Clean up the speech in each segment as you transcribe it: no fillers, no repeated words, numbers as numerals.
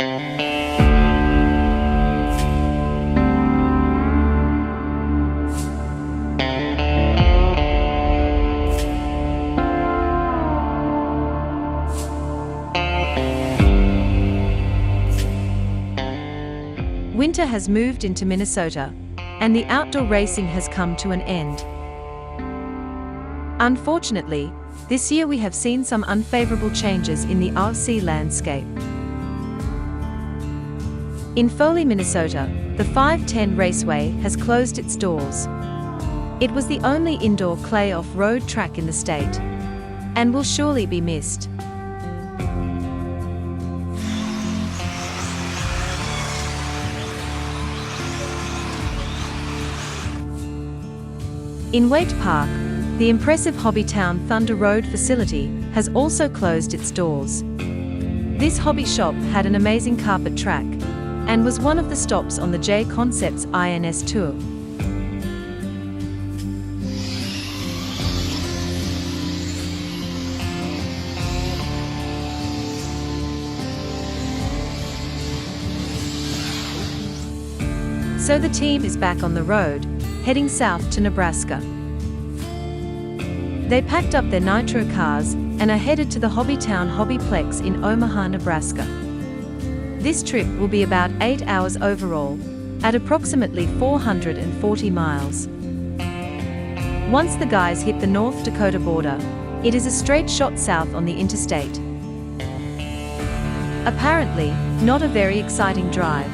Winter has moved into Minnesota, and the outdoor racing has come to an end. Unfortunately, this year we have seen some unfavorable changes in the RC landscape. In Foley, Minnesota, the 510 Raceway has closed its doors. It was the only indoor clay off-road track in the state, and will surely be missed. In Waite Park, the impressive Hobbytown Thunder Road facility has also closed its doors. This hobby shop had an amazing carpet track, and was one of the stops on the J Concepts INS tour. So the team is back on the road, heading south to Nebraska. They packed up their Nitro cars and are headed to the Hobbytown HobbyPlex in Omaha, Nebraska. This trip will be about 8 hours overall, at approximately 440 miles. Once the guys hit the North Dakota border, it is a straight shot south on the interstate. Apparently, not a very exciting drive.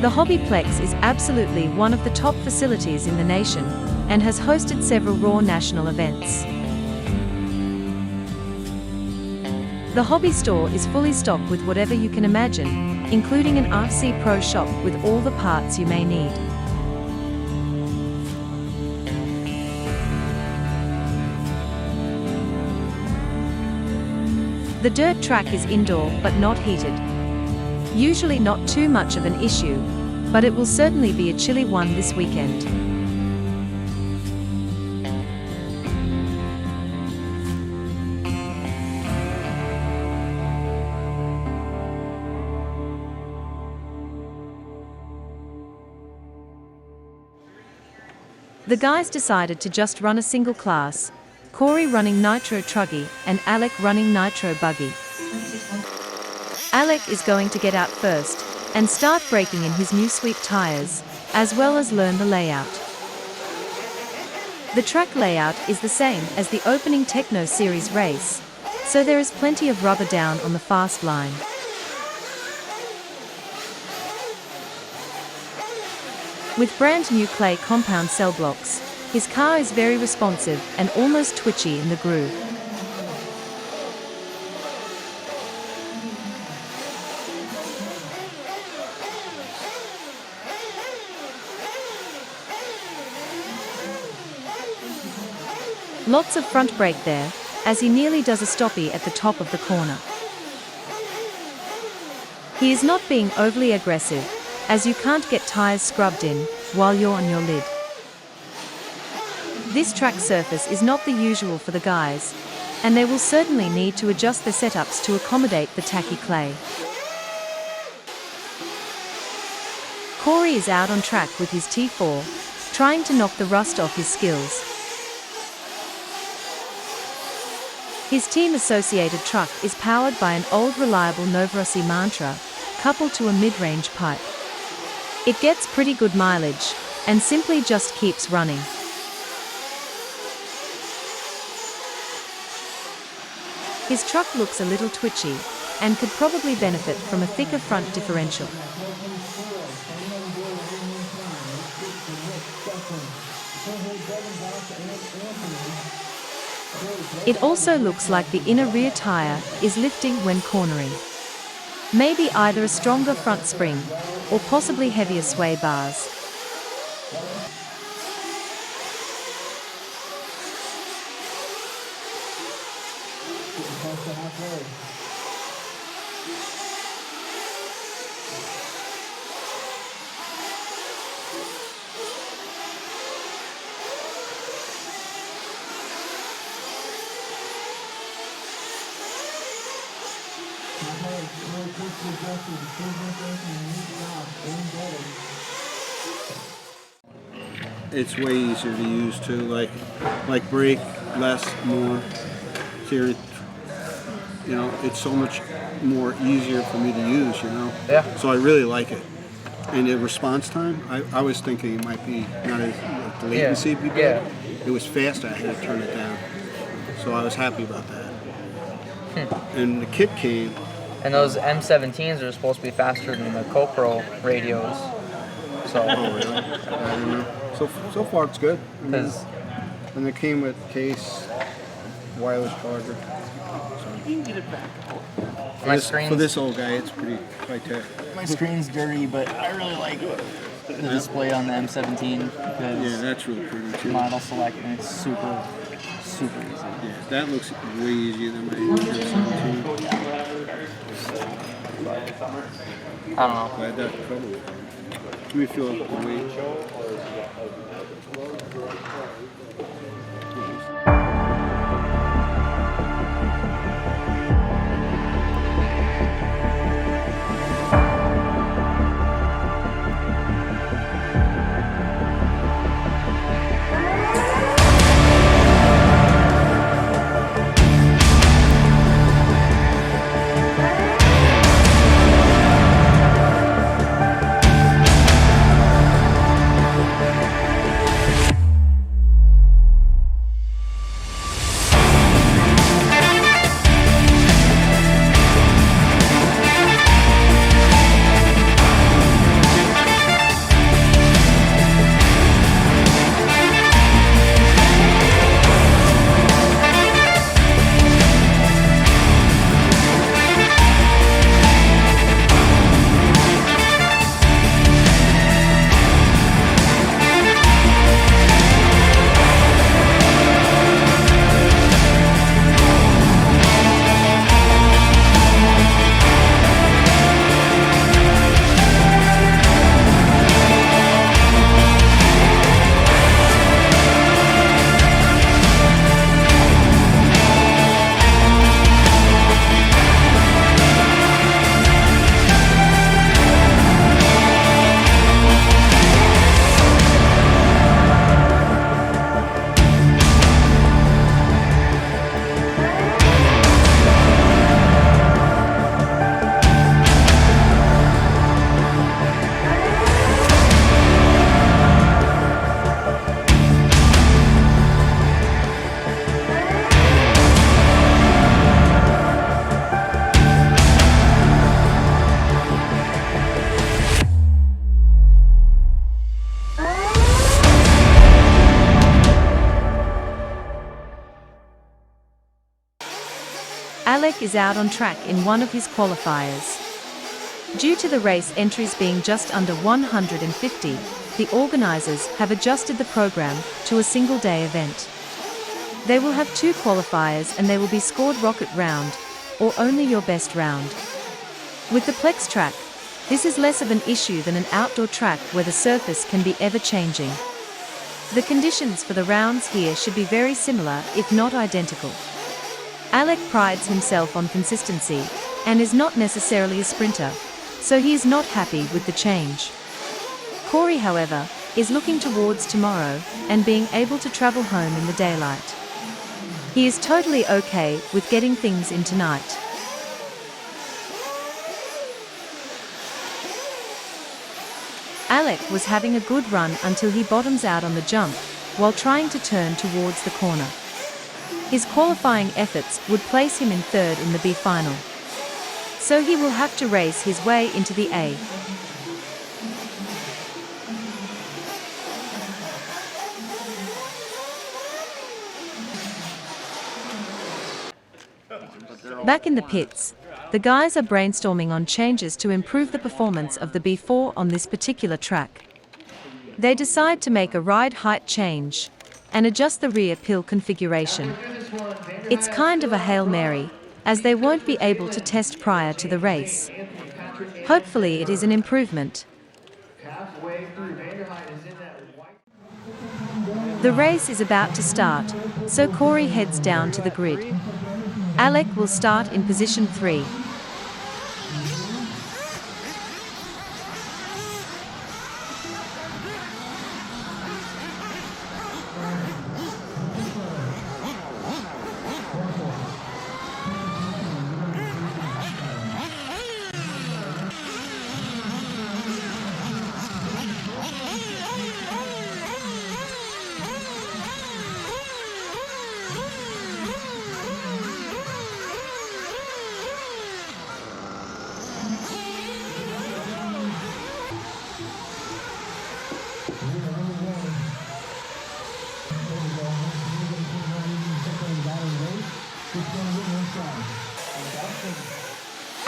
The HobbyPlex is absolutely one of the top facilities in the nation, and has hosted several raw national events. The hobby store is fully stocked with whatever you can imagine, including an RC Pro shop with all the parts you may need. The dirt track is indoor but not heated. Usually not too much of an issue, but it will certainly be a chilly one this weekend. The guys decided to just run a single class, Cory running Nitro Truggy and Alec running Nitro Buggy. Alec is going to get out first, and start braking in his new sweep tires, as well as learn the layout. The track layout is the same as the opening Tekno Series race, so there is plenty of rubber down on the fast line. With brand new clay compound cell blocks, his car is very responsive and almost twitchy in the groove. Lots of front brake there, as he nearly does a stoppie at the top of the corner. He is not being overly aggressive, as you can't get tires scrubbed in while you're on your lid. This track surface is not the usual for the guys, and they will certainly need to adjust their setups to accommodate the tacky clay. Cory is out on track with his T4, trying to knock the rust off his skills. His team-associated truck is powered by an old reliable Novorossi Mantra, coupled to a mid-range pipe. It gets pretty good mileage, and simply just keeps running. His truck looks a little twitchy, and could probably benefit from a thicker front differential. It also looks like the inner rear tire is lifting when cornering. Maybe either a stronger front spring, or possibly heavier sway bars. It's way easier to use too, like brake, less, more. Here, you know, it's so much more easier for me to use, you know. Yeah. So I really like it. And the response time, I was thinking it might be not as the latency would be bad. It was faster. I had to turn it down. So I was happy about that. And the kit came. And those M17s are supposed to be faster than the GoPro radios. So. Oh really? I don't know. So far it's good. Because. And it came with case, wireless charger. For this old guy, it's pretty high tech. My screen's dirty, but I really like the display on the M17 because that's really pretty too. Model select and it's super easy. Yeah, that looks way easier than my M17. I don't know. Glad that cover. Let me feel the weight. Alec is out on track in one of his qualifiers. Due to the race entries being just under 150, the organizers have adjusted the program to a single-day event. They will have 2 qualifiers and they will be scored rocket round, or only your best round. With the Plex track, this is less of an issue than an outdoor track where the surface can be ever-changing. The conditions for the rounds here should be very similar, if not identical. Alec prides himself on consistency, and is not necessarily a sprinter, so he is not happy with the change. Cory, however, is looking towards tomorrow, and being able to travel home in the daylight. He is totally okay with getting things in tonight. Alec was having a good run until he bottoms out on the jump, while trying to turn towards the corner. His qualifying efforts would place him in 3rd in the B final. So he will have to race his way into the A. Back in the pits, the guys are brainstorming on changes to improve the performance of the B4 on this particular track. They decide to make a ride height change and adjust the rear pill configuration. It's kind of a Hail Mary, as they won't be able to test prior to the race. Hopefully it is an improvement. The race is about to start, so Cory heads down to the grid. Alec will start in position 3.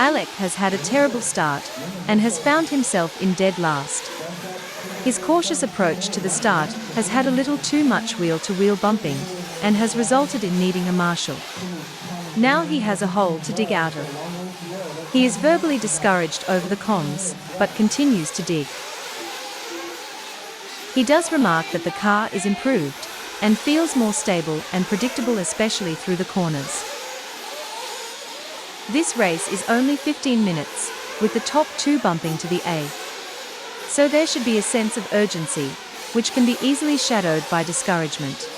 Alec has had a terrible start and has found himself in dead last. His cautious approach to the start has had a little too much wheel-to-wheel bumping and has resulted in needing a marshal. Now he has a hole to dig out of. He is verbally discouraged over the comms, but continues to dig. He does remark that the car is improved and feels more stable and predictable, especially through the corners. This race is only 15 minutes, with the top two bumping to the A. So there should be a sense of urgency, which can be easily shadowed by discouragement.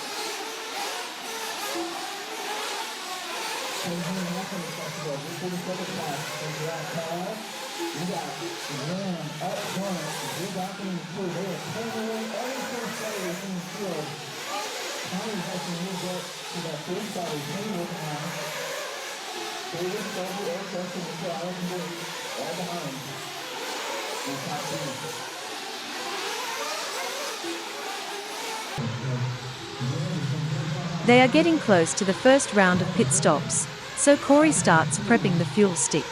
They are getting close to the first round of pit stops, so Cory starts prepping the fuel stick.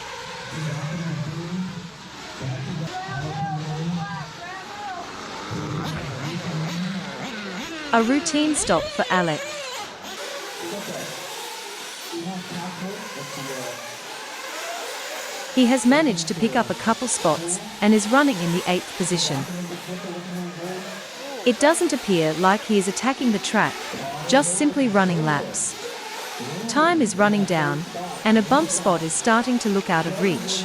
A routine stop for Alec. He has managed to pick up a couple spots and is running in the 8th position. It doesn't appear like he is attacking the track, just simply running laps. Time is running down, and a bump spot is starting to look out of reach.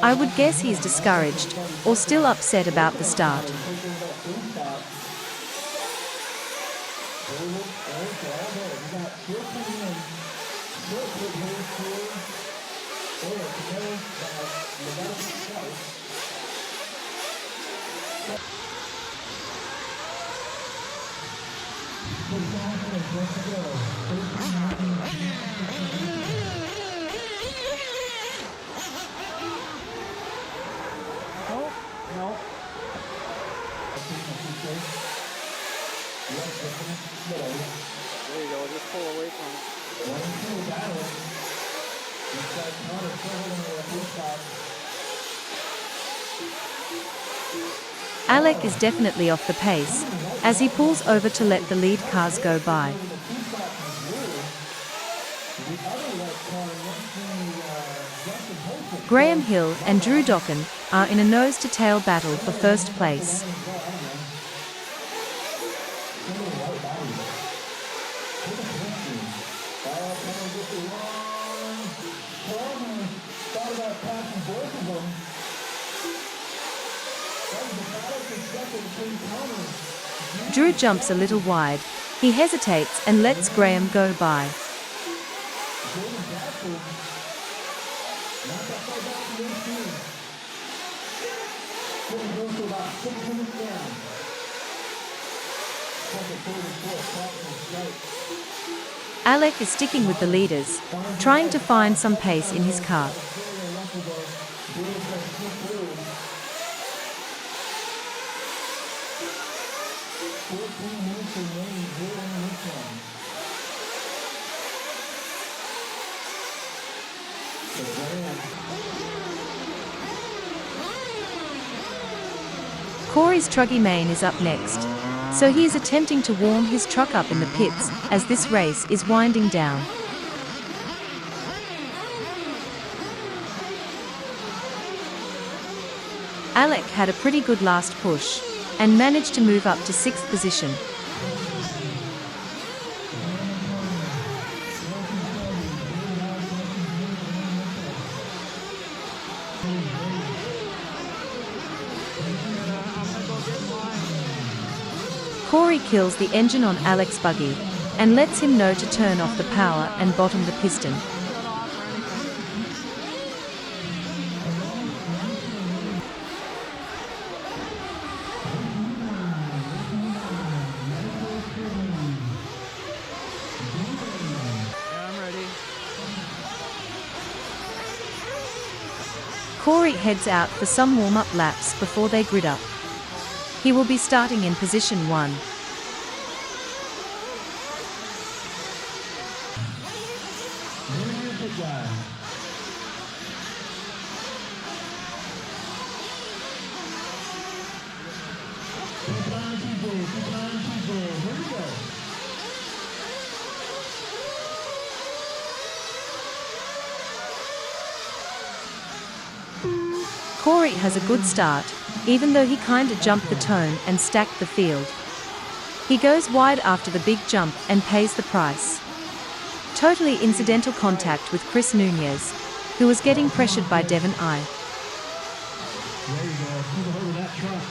I would guess he is discouraged, or still upset about the start. There you go, just pull away from it. Alec is definitely off the pace, as he pulls over to let the lead cars go by. Graham Hill and Drew Docken are in a nose-to-tail battle for first place. Drew jumps a little wide. He hesitates and lets Graham go by. Alec is sticking with the leaders, trying to find some pace in his car. Cory's Truggy Main is up next, so he is attempting to warm his truck up in the pits as this race is winding down. Alec had a pretty good last push and managed to move up to 6th position. Cory kills the engine on Alec's buggy and lets him know to turn off the power and bottom the piston. Cory heads out for some warm-up laps before they grid up. He will be starting in position 1. Cory has a good start, even though he kinda jumped the tone and stacked the field. He goes wide after the big jump and pays the price. Totally incidental contact with Chris Nunez, who was getting pressured by Devon I. There you go. Move over that truck.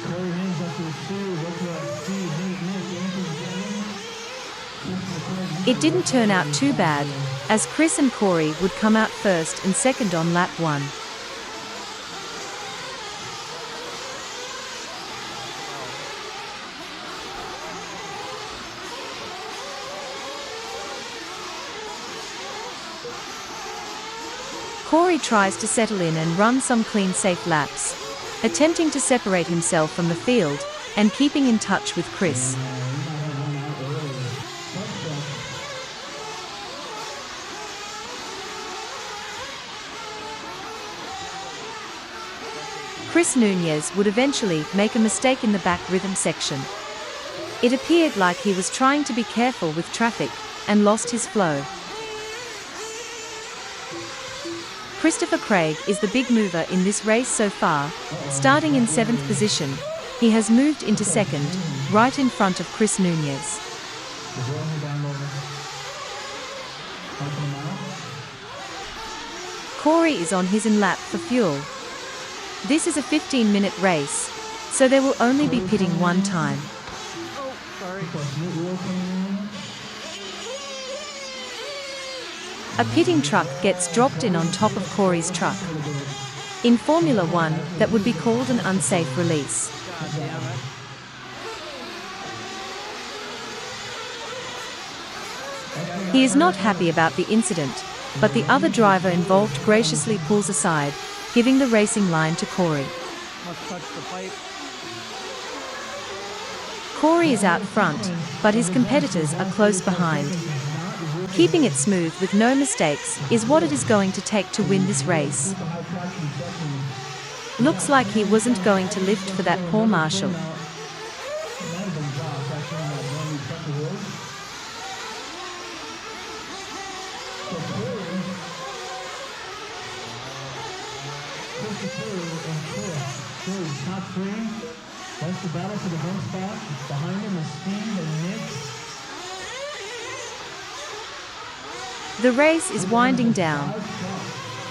Cory hands up to his speed. Look at that speed. It didn't turn out too bad, as Chris and Cory would come out first and second on lap 1. Cory tries to settle in and run some clean, safe laps, attempting to separate himself from the field and keeping in touch with Chris. Chris Nunez would eventually make a mistake in the back rhythm section. It appeared like he was trying to be careful with traffic and lost his flow. Christopher Craig is the big mover in this race so far, starting in 7th position. He has moved into 2nd, right in front of Chris Nunez. Cory is on his in lap for fuel. This is a 15-minute race, so they will only be pitting one time. A pitting truck gets dropped in on top of Cory's truck. In Formula One, that would be called an unsafe release. He is not happy about the incident, but the other driver involved graciously pulls aside, giving the racing line to Cory. Must touch the pipe. Cory is out front, but his competitors are close behind. Keeping it smooth with no mistakes is what it is going to take to win this race. Looks like he wasn't going to lift for that poor Marshall. Top 3. That's the battle for the bump spot. Behind him is Steve and Nick. The race is winding down.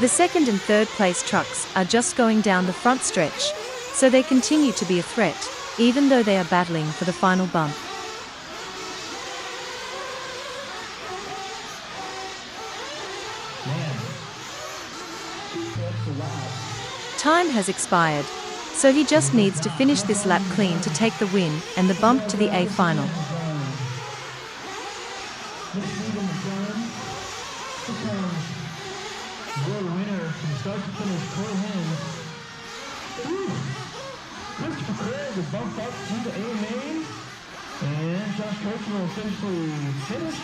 The 2nd and 3rd place trucks are just going down the front stretch, so they continue to be a threat, even though they are battling for the final bump. Time has expired, so he just needs to finish this lap clean to take the win and the bump to the A final. Winner from start to finish, Cory hands. Christopher Craig is bumped up to the A main, and Josh Coach will officially finish.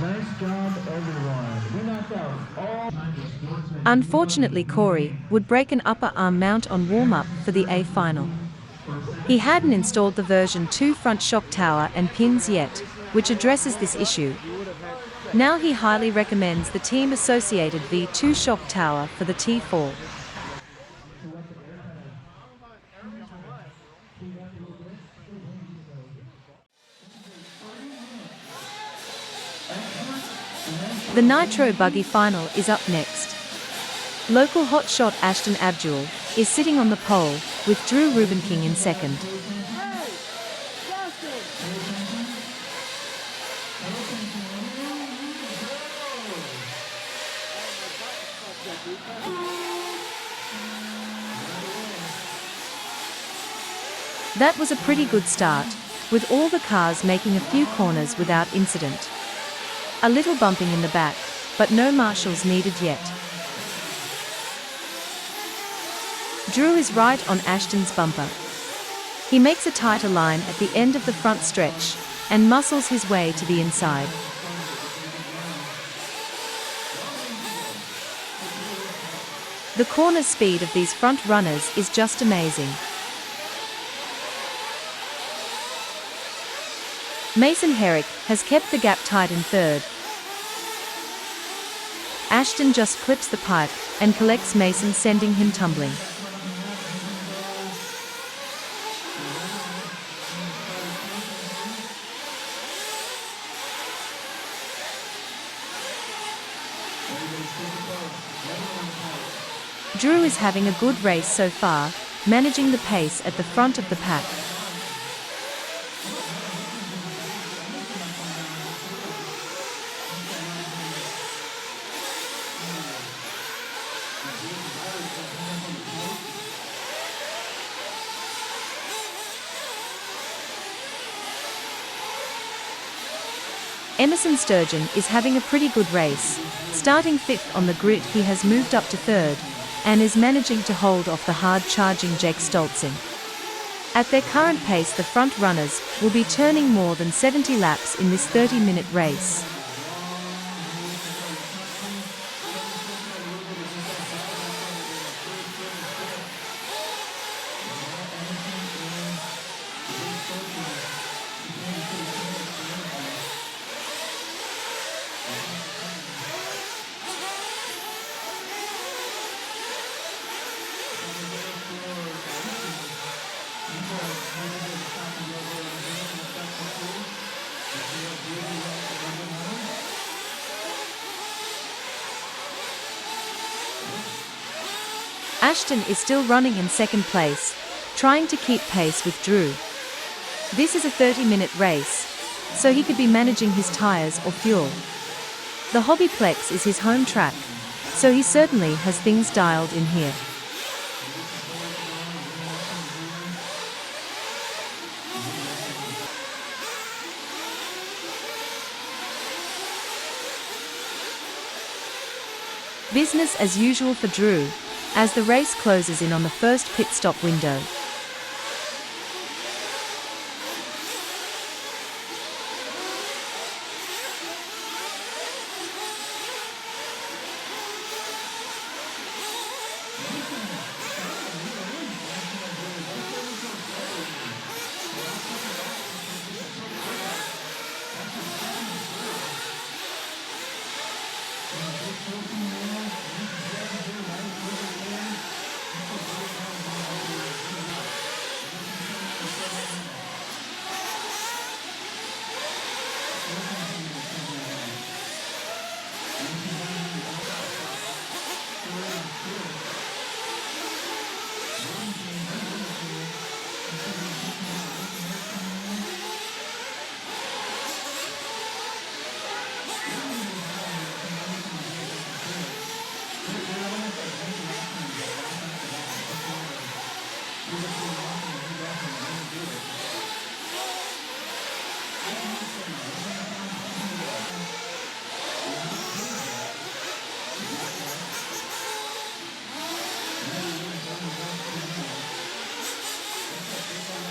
Nice job, everyone. We knocked out all. Unfortunately, Cory would break an upper arm mount on warm-up for the A final. He hadn't installed the version 2 front shock tower and pins yet, which addresses this issue. Now he highly recommends the team-associated V2 shock tower for the T4. The Nitro buggy final is up next. Local hotshot Ashton Abdul is sitting on the pole, with Drew Rubenking in 2nd. That was a pretty good start, with all the cars making a few corners without incident. A little bumping in the back, but no marshals needed yet. Drew is right on Ashton's bumper. He makes a tighter line at the end of the front stretch, and muscles his way to the inside. The corner speed of these front runners is just amazing. Mason Herrick has kept the gap tight in 3rd. Ashton just clips the pipe and collects Mason, sending him tumbling. Drew is having a good race so far, managing the pace at the front of the pack. Emerson Sturgeon is having a pretty good race. Starting 5th on the grid, he has moved up to 3rd, and is managing to hold off the hard-charging Jake Stoltzing. At their current pace, the front runners will be turning more than 70 laps in this 30-minute race. Ashton is still running in 2nd place, trying to keep pace with Drew. This is a 30-minute race, so he could be managing his tires or fuel. The HobbyPlex is his home track, so he certainly has things dialed in here. Business as usual for Drew, as the race closes in on the first pit stop window.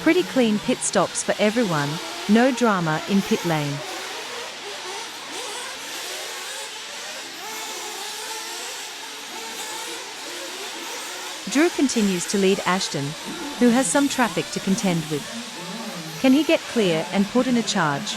Pretty clean pit stops for everyone, no drama in pit lane. Drew continues to lead Ashton, who has some traffic to contend with. Can he get clear and put in a charge?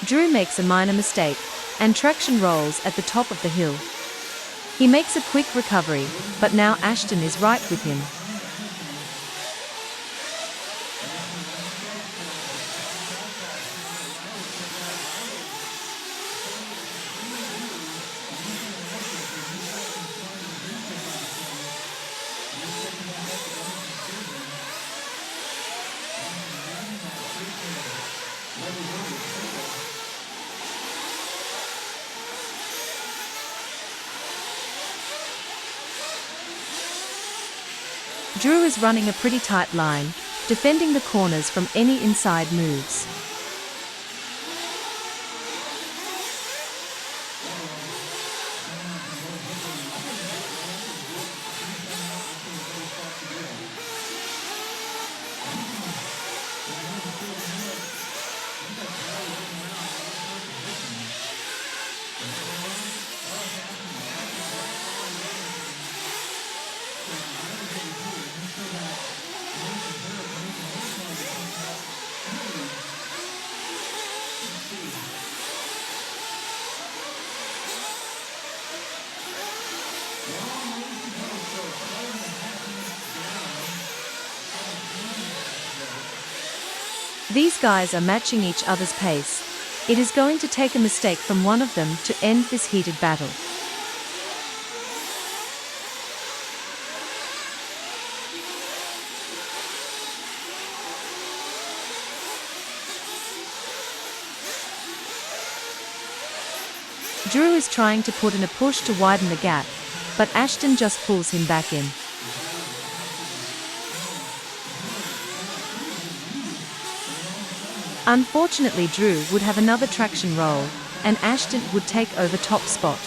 Drew makes a minor mistake, and traction rolls at the top of the hill. He makes a quick recovery, but now Ashton is right with him. Drew is running a pretty tight line, defending the corners from any inside moves. These guys are matching each other's pace. It is going to take a mistake from one of them to end this heated battle. Drew is trying to put in a push to widen the gap, but Ashton just pulls him back in. Unfortunately, Drew would have another traction roll, and Ashton would take over top spot.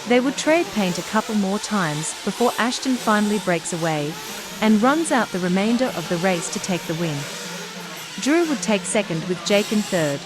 They would trade paint a couple more times before Ashton finally breaks away and runs out the remainder of the race to take the win. Drew would take second with Jake in third,